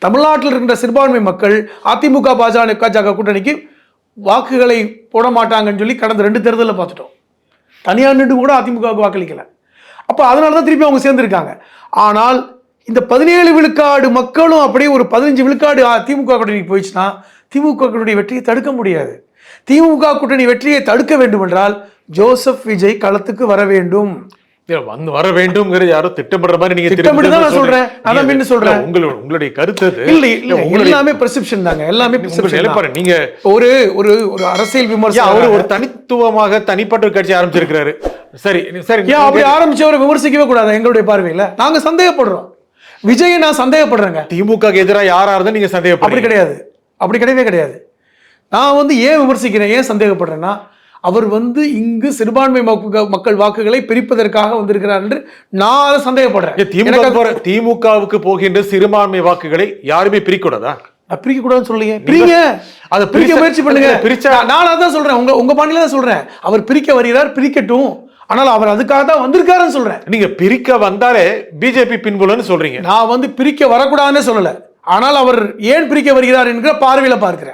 தமிழ்நாட்டில் இருக்கின்ற சிறுபான்மை மக்கள் அதிமுக பாஜக கூட்டணிக்கு வாக்குகளை போட மாட்டாங்கன்னு சொல்லி கடந்த 2 தேர்தலில் பார்த்துட்டோம். தனியார் நின்று கூட அதிமுகவுக்கு வாக்களிக்கல. அப்போ அதனால தான் திருப்பி அவங்க சேர்ந்துருக்காங்க. ஆனால் இந்த 17 விழுக்காடு மக்களும் அப்படியே ஒரு 15 விழுக்காடு திமுக கூட்டணிக்கு போயிடுச்சுன்னா திமுக கூட்டணி வெற்றியை தடுக்க முடியாது. திமுக கூட்டணி வெற்றியை தடுக்க வேண்டும் என்றால் ஜோசப் விஜய் களத்துக்கு வர வேண்டும். வர வேண்டும் யாரோ திட்டமிடுற மாதிரி நீங்க திட்டமிட்டு சொல்றேன். அதான் மீண்டும் சொல்றேன். உங்களுடைய கருத்து இல்ல எல்லாமே பெர்செப்ஷன் தாங்க. எல்லாமே பெர்செப்ஷன். நீங்க ஒரு ஒரு ஒரு அரசியல் விமர்சனம் அவரு ஒரு தனித்துவமாக தனிப்பட்ட கட்சி ஆரம்பிச்சிருக்கிறாரு. சரி சரி, அப்படி ஆரம்பிச்சவரை விமர்சிக்கவே கூடாது. எங்களுடைய பார்வையில நாங்க சந்தேகப்படுறோம். விஜயை நான் சந்தேகப்படுறேங்க. திமுக எதிராக யாரா இருந்தா நீங்க சந்தேகப்படுறீங்க? அப்படி கிடையாது. அப்படி கிடையவே கிடையாது. நான் ஏன் விமர்சிக்கிறேன், ஏன் சந்தேகப்படுறேன்னா, அவர் இங்கு சிறுபான்மை மக்கள் வாக்குகளை பிரிப்பதற்காக வந்திருக்கிறார் என்று நான் அதை சந்தேகப்படுறேன். திமுகவுக்கு போகின்ற சிறுபான்மை வாக்குகளை யாருமே பிரிக்கூடாதா? பிரிக்க கூடாதுன்னு சொல்லுங்க. பிரிங்க, அதை பிரிக்க முயற்சி பண்ணுங்க. பிரிச்சா நான் அதான் சொல்றேன். உங்க பாணியில தான் சொல்றேன். அவர் பிரிக்க வருகிறார், பிரிக்கட்டும். ஆனால் அவர் அதுக்காக தான் வந்திருக்காருன்னு சொல்றேன். நீங்க பிரிக்க வந்தாலே பிஜேபி பின்புலன்னு சொல்றீங்க. நான் பிரிக்க வரக்கூடாதுன்னு சொல்லல. ஆனால் அவர் ஏன் பிரிக்க வருகிறார் என்கிற பார்வையில பார்க்கிறேன்.